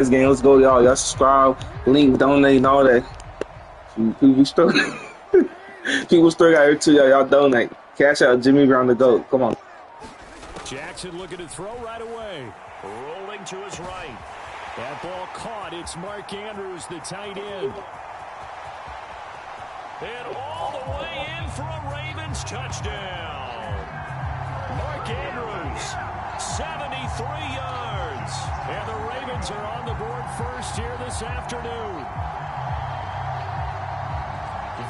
This game, let's go, y'all. Y'all subscribe, link, donate, and all that. People still, people still got here too, y'all. Y'all donate. Cash out Jimmy Brown the GOAT. Come on. Jackson looking to throw right away. Rolling to his right. That ball caught. It's Mark Andrews, the tight end. And all the way in for a Ravens touchdown. Mark Andrews, 73 yards. And the Ravens are on the board first here this afternoon.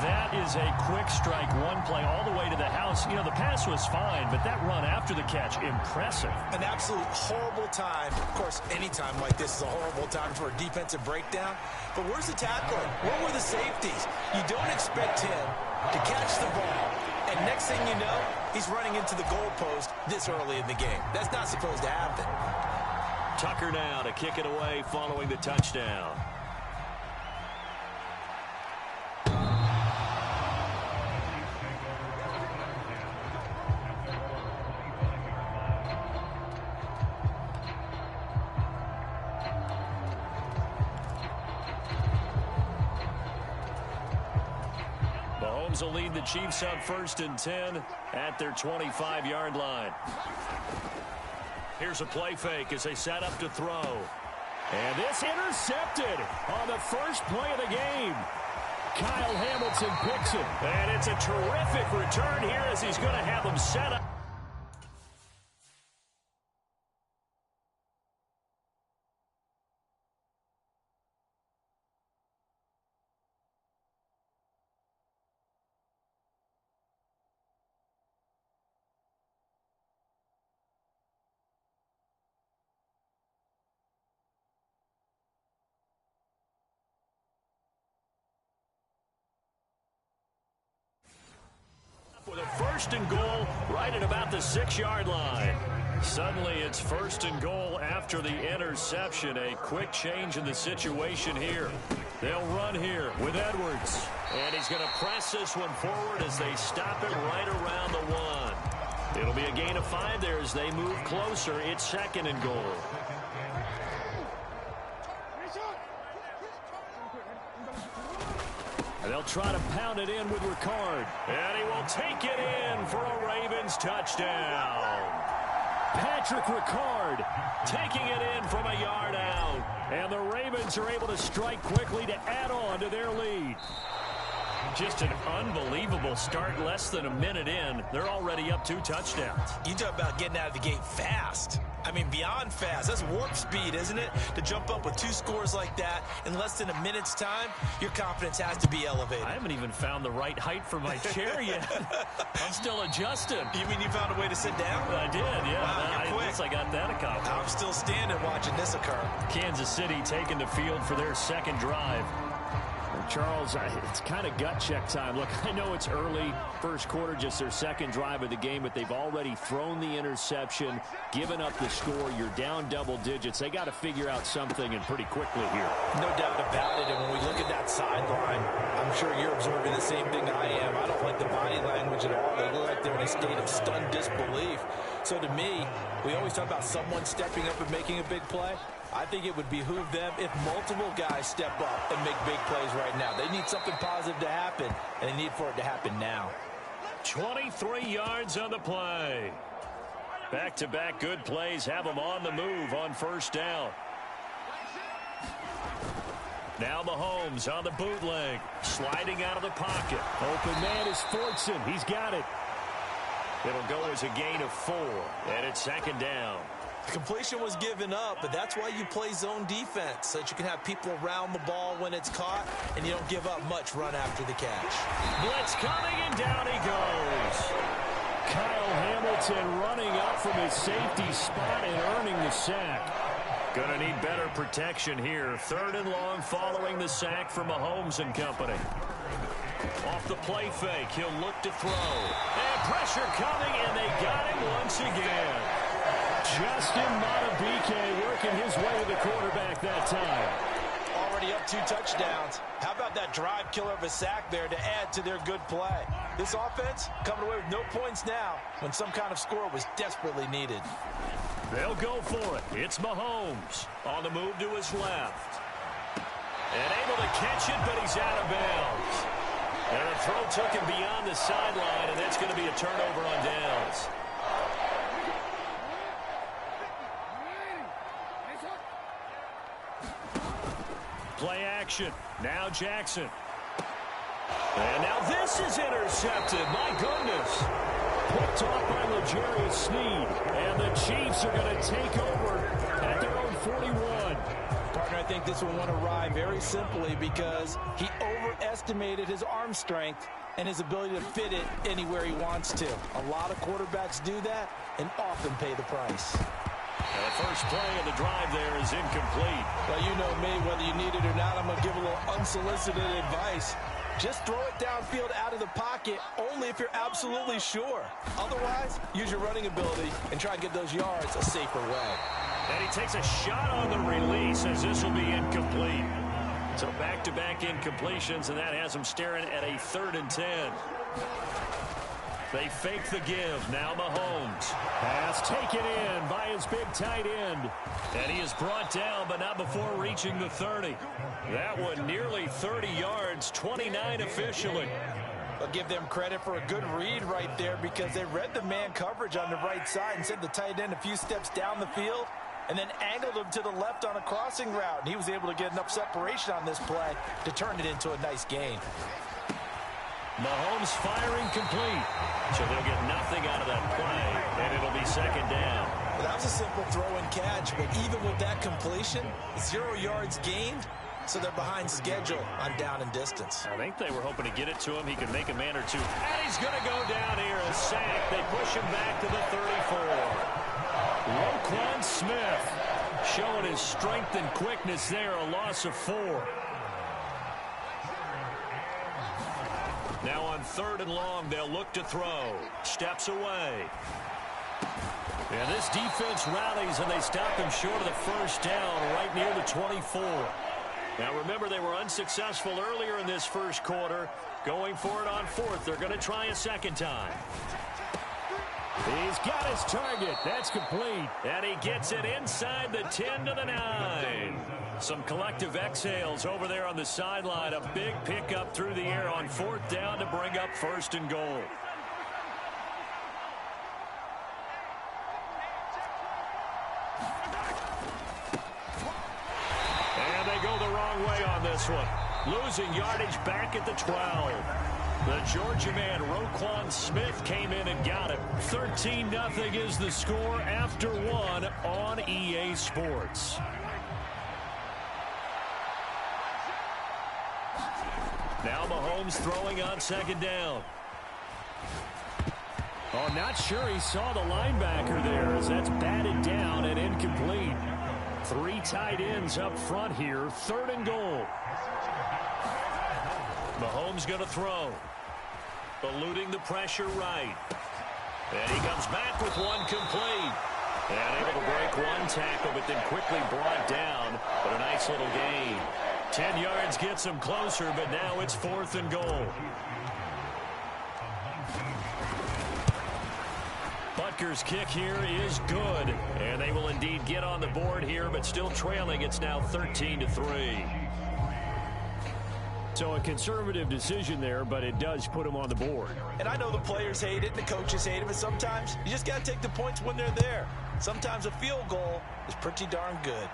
That is a quick strike, one play all the way to the house. You know, the pass was fine, but that run after the catch, impressive. An absolute horrible time. Of course, any time like this is a horrible time for a defensive breakdown. But where's the tackling? Where were the safeties? You don't expect him to catch the ball. And next thing you know, he's running into the goalpost this early in the game. That's not supposed to happen. Tucker now to kick it away following the touchdown. Mahomes will lead the Chiefs on 1st and 10 at their 25-yard line. Here's a play fake as they set up to throw. And this intercepted on the first play of the game. Kyle Hamilton picks it. And it's a terrific return here as he's going to have them set up. With a 1st and goal right at about the 6-yard line. Suddenly it's 1st and goal after the interception. A quick change in the situation here. They'll run here with Edwards. And he's going to press this one forward as they stop it right around the 1. It'll be a gain of 5 there as they move closer. It's 2nd and goal. And they'll try to pound it in with Ricard. And he will take it in for a Ravens touchdown. Patrick Ricard taking it in from a yard out. And the Ravens are able to strike quickly to add on to their lead. Just an unbelievable start. Less than a minute in, they're already up 2 touchdowns. You talk about getting out of the gate fast. I mean, beyond fast. That's warp speed, isn't it? To jump up with 2 scores like that in less than a minute's time, your confidence has to be elevated. I haven't even found the right height for my chair yet. I'm still adjusting. You mean you found a way to sit down? I did, yeah. Wow, you're quick. I guess I got that accomplished. I'm still standing watching this occur. Kansas City taking the field for their 2nd drive. Charles, it's kind of gut check time. Look, I know it's early, first quarter, just their 2nd drive of the game, but they've already thrown the interception, given up the score. You're down double digits. They got to figure out something, and pretty quickly here. No doubt about it, and when we look at that sideline, I'm sure you're observing the same thing I am. I don't like the body language at all. They look like they're in a state of stunned disbelief. So to me, we always talk about someone stepping up and making a big play. I think it would behoove them if multiple guys step up and make big plays right now. They need something positive to happen, and they need for it to happen now. 23 yards on the play. Back-to-back good plays have them on the move on 1st down. Now Mahomes on the bootleg, sliding out of the pocket. Open man is Fortson. He's got it. It'll go as a gain of 4, and it's 2nd down. The completion was given up, but that's why you play zone defense, so that you can have people around the ball when it's caught, and you don't give up much run after the catch. Blitz coming, and down he goes. Kyle Hamilton running up from his safety spot and earning the sack. Gonna need better protection here. 3rd and long following the sack from Mahomes and company. Off the play fake, he'll look to throw. And pressure coming, and they got him once again. Justin Madubuike working his way to the quarterback that time. Already up 2 touchdowns. How about that drive killer of a sack there to add to their good play? This offense coming away with no points now when some kind of score was desperately needed. They'll go for it. It's Mahomes on the move to his left. And able to catch it, but he's out of bounds. And the throw took him beyond the sideline, and that's going to be a turnover on downs. Play action. Now Jackson. And now this is intercepted. My goodness. Picked off by L'Jarius Sneed. And the Chiefs are going to take over at their own 41. Partner, I think this will want to ride very simply because he overestimated his arm strength and his ability to fit it anywhere he wants to. A lot of quarterbacks do that and often pay the price. And the first play of the drive there is incomplete. Well, you know me, whether you need it or not, I'm going to give a little unsolicited advice. Just throw it downfield out of the pocket only if you're absolutely sure. Otherwise, use your running ability and try and get those yards a safer way. And he takes a shot on the release as this will be incomplete. So back-to-back incompletions, and that has him staring at a 3rd and 10. They fake the give. Now Mahomes. Pass taken in by his big tight end. And he is brought down, but not before reaching the 30. That one nearly 30 yards, 29 officially. I'll give them credit for a good read right there because they read the man coverage on the right side and sent the tight end a few steps down the field and then angled him to the left on a crossing route. And he was able to get enough separation on this play to turn it into a nice gain. Mahomes firing complete. So they'll get nothing out of that play, and it'll be 2nd down. Well, that was a simple throw and catch, but even with that completion, 0 yards gained, so they're behind schedule on down and distance. I think they were hoping to get it to him. He could make a man or two. And he's going to go down here, a sack. They push him back to the 34. Roquan Smith showing his strength and quickness there, a loss of 4. Now on 3rd and long, they'll look to throw. Steps away. And this defense rallies, and they stop him short of the 1st down right near the 24. Now remember, they were unsuccessful earlier in this 1st quarter. Going for it on 4th. They're going to try a 2nd time. He's got his target. That's complete. And he gets it inside the 10 to the 9. Some collective exhales over there on the sideline. A big pickup through the air on 4th down to bring up 1st and goal. And they go the wrong way on this one. Losing yardage back at the 12. The Georgia man, Roquan Smith, came in and got him. 13-0 is the score after 1 on EA Sports. Now Mahomes throwing on 2nd down. Oh, not sure he saw the linebacker there as that's batted down and incomplete. 3 tight ends up front here. 3rd and goal. Mahomes going to throw. Eluding the pressure right. And he comes back with one complete. And able to break one tackle, but then quickly brought down. But a nice little gain. 10 yards gets him closer, but now it's 4th and goal. Butker's kick here is good. And they will indeed get on the board here, but still trailing. It's now 13-3. So a conservative decision there, but it does put them on the board. And I know the players hate it and the coaches hate it, but sometimes you just got to take the points when they're there. Sometimes a field goal is pretty darn good.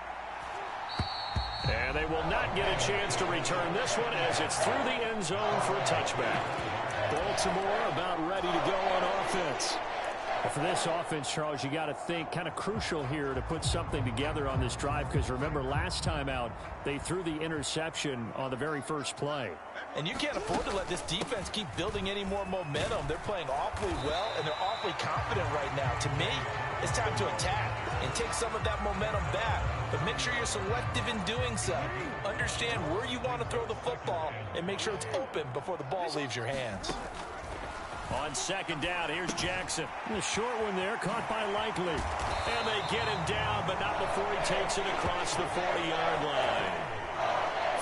And they will not get a chance to return this one as it's through the end zone for a touchback. Baltimore about ready to go on offense. Well, for this offense, Charles, you got to think kind of crucial here to put something together on this drive because remember last time out they threw the interception on the very first play. And you can't afford to let this defense keep building any more momentum. They're playing awfully well and they're awfully confident right now. To me, it's time to attack and take some of that momentum back. But make sure you're selective in doing so. Understand where you want to throw the football and make sure it's open before the ball leaves your hands. On 2nd down, here's Jackson. The short one there, caught by Likely. And they get him down, but not before he takes it across the 40-yard line.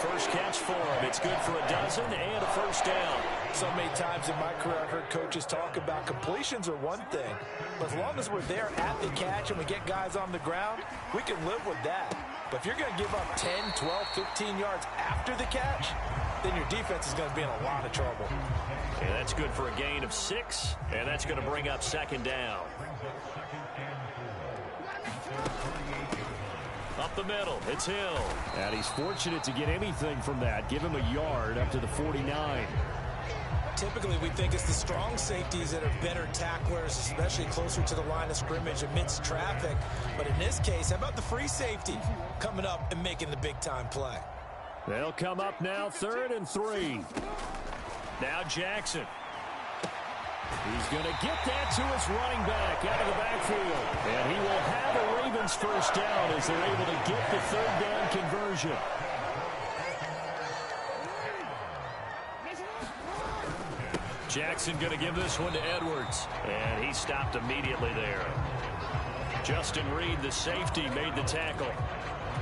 1st first catch for him. It's good for a dozen and a first down. So many times in my career I've heard coaches talk about completions are one thing, but as long as we're there at the catch and we get guys on the ground, we can live with that. But if you're going to give up 10, 12, 15 yards after the catch, then your defense is going to be in a lot of trouble. And that's good for a gain of 6, and that's going to bring up second down. Up the middle, it's Hill. And he's fortunate to get anything from that. Give him a yard up to the 49. Typically, we think it's the strong safeties that are better tacklers, especially closer to the line of scrimmage amidst traffic. But in this case, how about the free safety coming up and making the big-time play? They'll come up now, 3rd and 3. Now Jackson. He's going to get that to his running back out of the backfield. And he will have a Ravens first down as they're able to get the 3rd down conversion. Jackson going to give this one to Edwards. And he stopped immediately there. Justin Reed, the safety, made the tackle.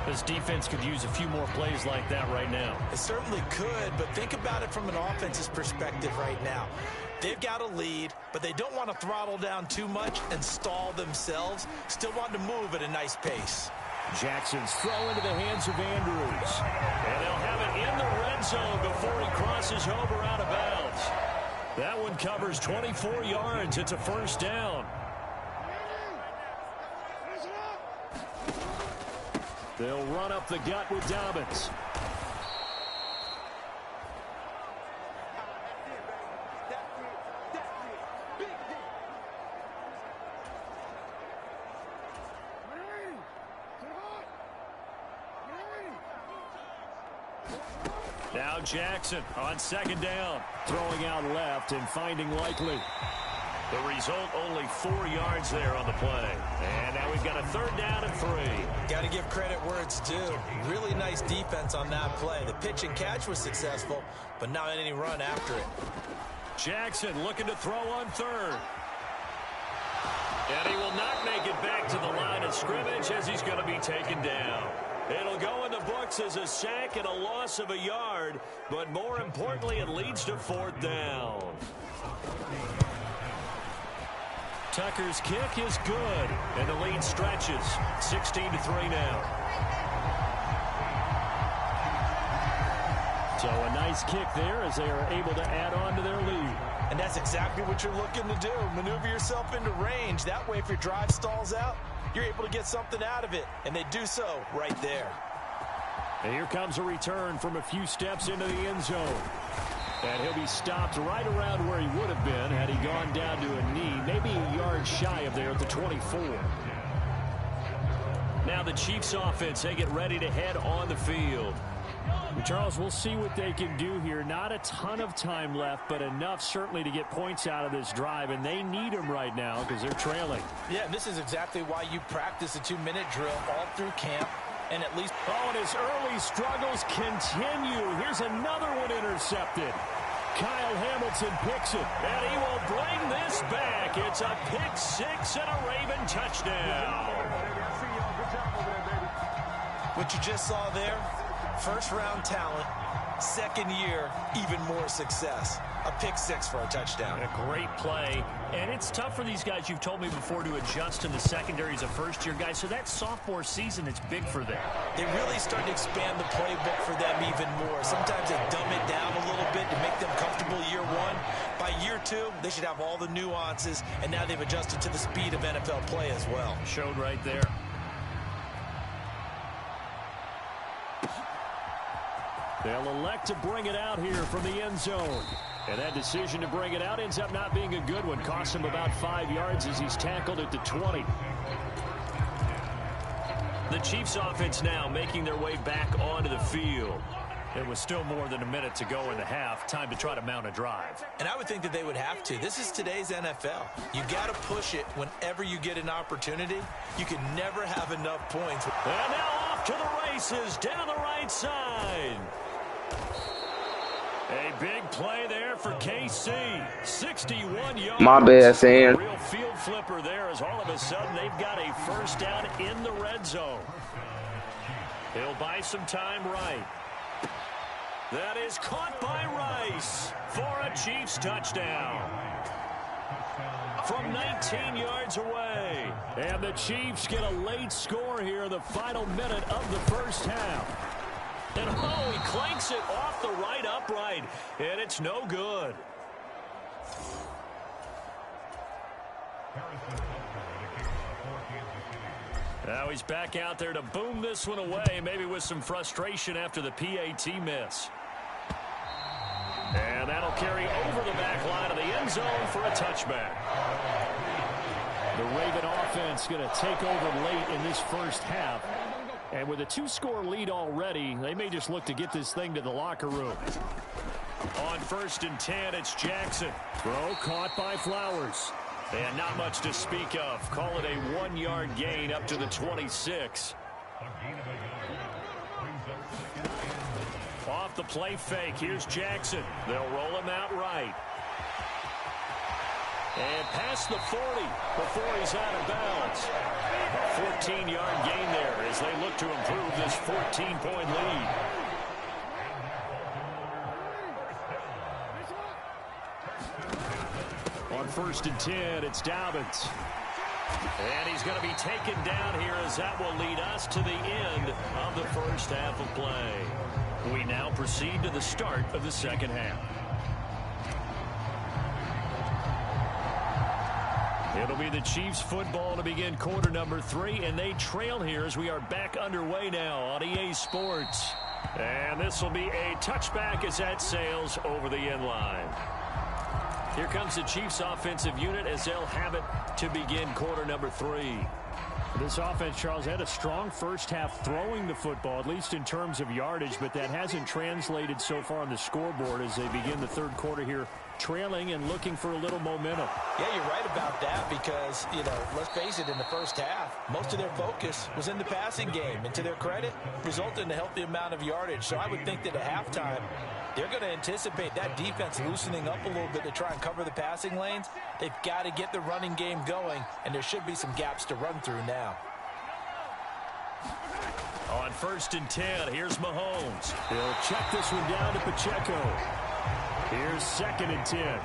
This defense could use a few more plays like that right now. It certainly could, but think about it from an offense's perspective right now. They've got a lead, but they don't want to throttle down too much and stall themselves. Still want to move at a nice pace. Jackson's throw into the hands of Andrews. And they'll have it in the red zone before he crosses over out of bounds. That one covers 24 yards. It's a first down. They'll run up the gut with Dobbins. Now Jackson on second down. Throwing out left and finding Likely. The result, only 4 yards there on the play. And now we've got a 3rd down and 3. Got to give credit where it's due. Really nice defense on that play. The pitch and catch was successful, but not any run after it. Jackson looking to throw on 3rd. And he will not make it back to the line of scrimmage as he's going to be taken down. It'll go in the books as a sack and a loss of a yard, but more importantly, it leads to 4th down. Tucker's kick is good, and the lead stretches 16-3 now. So a nice kick there as they are able to add on to their lead. And that's exactly what you're looking to do. Maneuver yourself into range. That way, if your drive stalls out, you're able to get something out of it. And they do so right there. And here comes a return from a few steps into the end zone. And he'll be stopped right around where he would have been had he gone down to a knee, maybe a yard shy of there at the 24. Now the Chiefs offense, they get ready to head on the field. Charles, we'll see what they can do here. Not a ton of time left, but enough certainly to get points out of this drive, and they need them right now because they're trailing. Yeah, and this is exactly why you practice a 2-minute drill all through camp. And at least, and his early struggles continue. Here's another one intercepted. Kyle Hamilton picks it, and he will bring this back. It's a pick 6 and a Raven touchdown. What you just saw there, first-round talent, second year, even more success. A pick 6 for a touchdown. And a great play. And it's tough for these guys, you've told me before, to adjust in the secondary as a first-year guy. So that sophomore season, it's big for them. They really start to expand the playbook for them even more. Sometimes they dumb it down a little bit to make them comfortable year 1. By year 2, they should have all the nuances, and now they've adjusted to the speed of NFL play as well. Showed right there. They'll elect to bring it out here from the end zone. And that decision to bring it out ends up not being a good one. Cost him about 5 yards as he's tackled at the 20. The Chiefs offense now making their way back onto the field. It was still more than a minute to go in the half. Time to try to mount a drive. And I would think that they would have to. This is today's NFL. You got to push it whenever you get an opportunity. You can never have enough points. And now off to the races down the right side. A big play there for KC. 61 yards. My bad, Sam. Real field flipper there as all of a sudden they've got a first down in the red zone. He'll buy some time right. That is caught by Rice for a Chiefs touchdown. From 19 yards away. And the Chiefs get a late score here in the final minute of the first half. And he clanks it off the right upright. And it's no good. Now he's back out there to boom this one away, maybe with some frustration after the PAT miss. And that'll carry over the back line of the end zone for a touchback. The Raven offense going to take over late in this first half. And with a 2-score lead already, they may just look to get this thing to the locker room. On 1st and 10, it's Jackson. Throw caught by Flowers. And not much to speak of. Call it a 1-yard gain up to the 26. Off the play fake, here's Jackson. They'll roll him out right. And past the 40 before he's out of bounds. A 14-yard gain there as they look to improve this 14-point lead. On 1st and 10, it's Dobbins. And he's going to be taken down here as that will lead us to the end of the first half of play. We now proceed to the start of the second half. It'll be the Chiefs football to begin quarter number 3, and they trail here as we are back underway now on EA Sports. And this will be a touchback as that sails over the end line. Here comes the Chiefs offensive unit as they'll have it to begin quarter number 3. This offense, Charles, had a strong first half throwing the football, at least in terms of yardage, but that hasn't translated so far on the scoreboard as they begin the third quarter here, trailing and looking for a little momentum. Yeah, you're right about that because, let's face it, in the first half, most of their focus was in the passing game. And to their credit, resulted in a healthy amount of yardage. So I would think that at halftime, they're going to anticipate that defense loosening up a little bit to try and cover the passing lanes. They've got to get the running game going, and there should be some gaps to run through now. On 1st and 10, here's Mahomes. He'll check this one down to Pacheco. Here's 2nd and 10.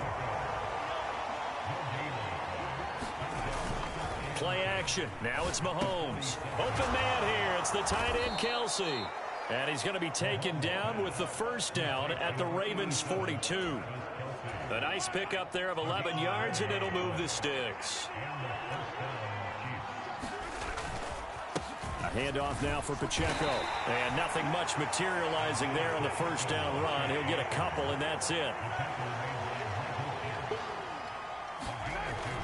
Play action. Now it's Mahomes. Open man here. It's the tight end, Kelsey. And he's going to be taken down with the first down at the Ravens' 42. A nice pickup there of 11 yards, and it'll move the sticks. A handoff now for Pacheco. And nothing much materializing there on the first down run. He'll get a couple, and that's it.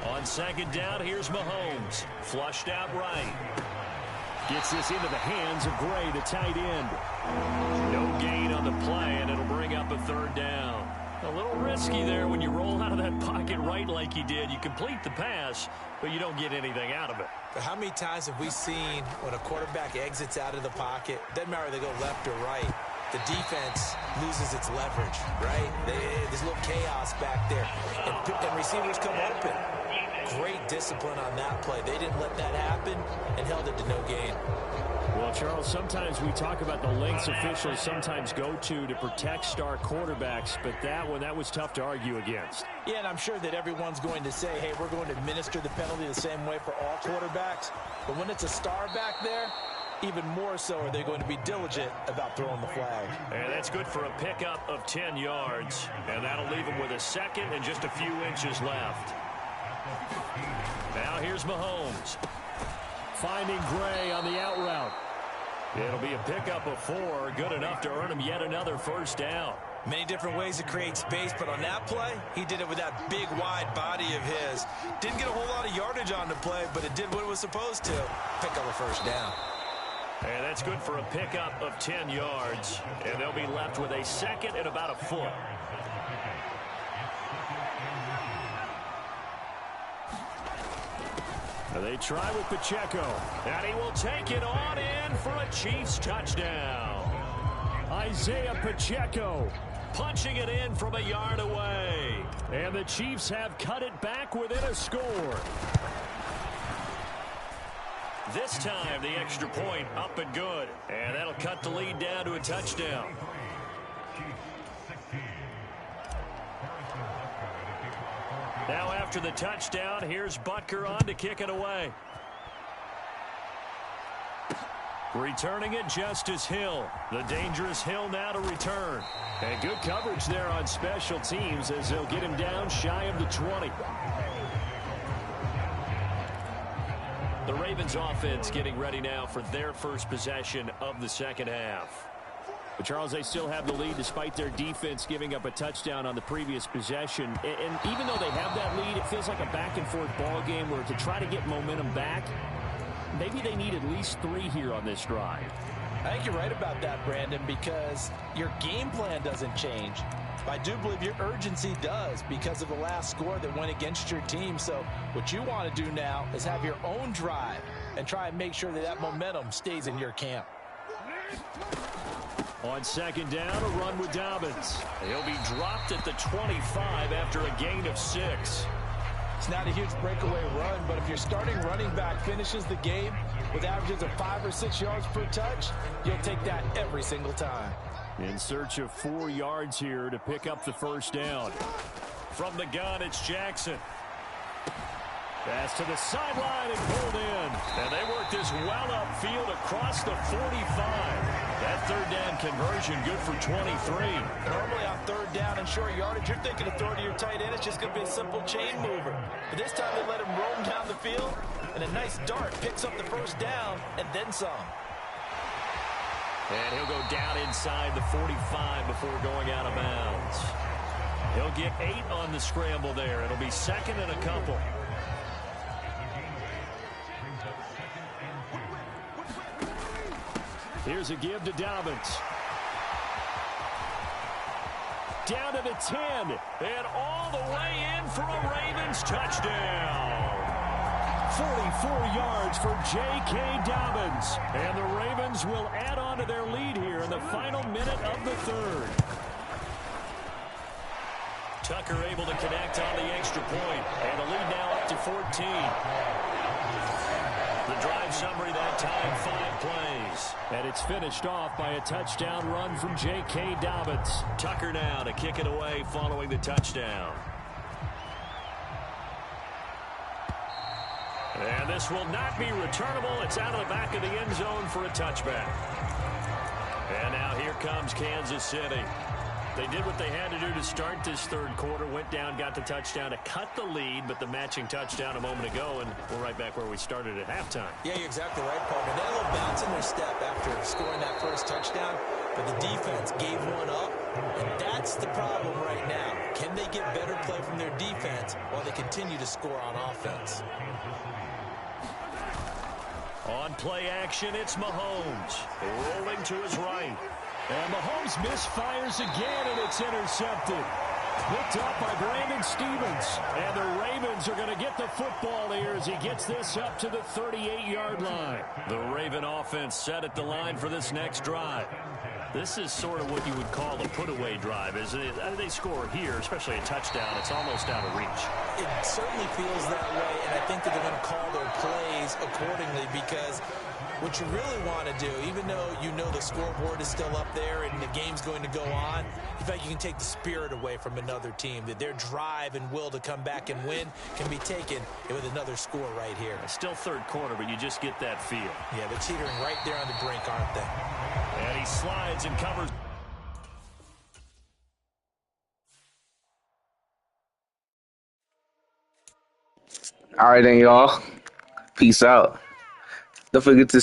On 2nd down, here's Mahomes. Flushed out right. Gets this into the hands of Gray, the tight end. No gain on the play, and it'll bring up a 3rd down. A little risky there when you roll out of that pocket right like you did. You complete the pass, but you don't get anything out of it. But how many times have we seen when a quarterback exits out of the pocket, doesn't matter if they go left or right, the defense loses its leverage, right? There's a little chaos back there, and receivers come open. Great discipline on that play. They didn't let that happen and held it to no gain. Well, Charles, sometimes we talk about the lengths officials sometimes go to protect star quarterbacks, but that was tough to argue against. Yeah, and I'm sure that everyone's going to say, hey, we're going to administer the penalty the same way for all quarterbacks. But when it's a star back there, even more so are they going to be diligent about throwing the flag. And that's good for a pickup of 10 yards. And that'll leave them with a second and just a few inches left. Now here's Mahomes. Finding Gray on the out route. It'll be a pickup of 4, good enough to earn him yet another first down. Many different ways to create space, but on that play, he did it with that big, wide body of his. Didn't get a whole lot of yardage on the play, but it did what it was supposed to. Pick up a first down. And that's good for a pickup of 10 yards. And they'll be left with a second and about a foot. They try with Pacheco. And he will take it on in for a Chiefs touchdown. Isaiah Pacheco punching it in from a yard away. And the Chiefs have cut it back within a score. This time, the extra point up and good. And that'll cut the lead down to a touchdown. after the touchdown. Here's Butker on to kick it away. Returning it, Justice Hill. The dangerous Hill now to return. And good coverage there on special teams as they'll get him down shy of the 20. The Ravens offense getting ready now for their first possession of the second half. But Charles, they still have the lead despite their defense giving up a touchdown on the previous possession. And even though they have that lead, it feels like a back-and-forth ball game where to try to get momentum back, maybe they need at least 3 here on this drive. I think you're right about that, Brandon, because your game plan doesn't change. I do believe your urgency does because of the last score that went against your team. So what you want to do now is have your own drive and try and make sure that that momentum stays in your camp. On second down, a run with Dobbins. He'll be dropped at the 25 after a gain of 6. It's not a huge breakaway run, but if your starting running back finishes the game with averages of 5 or 6 yards per touch, you'll take that every single time. In search of 4 yards here to pick up the first down. From the gun, it's Jackson. Pass to the sideline and pulled in. And they work this well upfield across the 45. That third down conversion good for 23. Normally on third down and short yardage, you're thinking of throwing to your tight end. It's just going to be a simple chain mover. But this time they let him roam down the field, and a nice dart picks up the first down and then some. And he'll go down inside the 45 before going out of bounds. He'll get 8 on the scramble there. It'll be second and a couple. Here's a give to Dobbins. Down to the 10. And all the way in for a Ravens touchdown. 44 yards for J.K. Dobbins. And the Ravens will add on to their lead here in the final minute of the third. Tucker able to connect on the extra point. And the lead now up to 14. The drive summary that time, 5 plays. And it's finished off by a touchdown run from J.K. Dobbins. Tucker now to kick it away following the touchdown. And this will not be returnable. It's out of the back of the end zone for a touchback. And now here comes Kansas City. They did what they had to do to start this third quarter. Went down, got the touchdown to cut the lead, but the matching touchdown a moment ago, and we're right back where we started at halftime. Yeah, you're exactly right, partner. They had a little bounce in their step after scoring that first touchdown, but the defense gave one up, and that's the problem right now. Can they get better play from their defense while they continue to score on offense? On play action, it's Mahomes. Rolling to his right. And Mahomes misfires again, and it's intercepted. Picked up by Brandon Stevens. And the Ravens are going to get the football here as he gets this up to the 38-yard line. The Raven offense set at the line for this next drive. This is sort of what you would call a put-away drive. As they score here, especially a touchdown, it's almost out of reach. It certainly feels that way, and I think that they're going to call their plays accordingly because what you really want to do, even though you know the scoreboard is still up there and the game's going to go on, in fact, you can take the spirit away from another team, that their drive and will to come back and win can be taken with another score right here. It's still third quarter, but you just get that feel. Yeah, they're teetering right there on the brink, aren't they? And he slides and covers. All right, then, y'all. Peace out. Don't forget to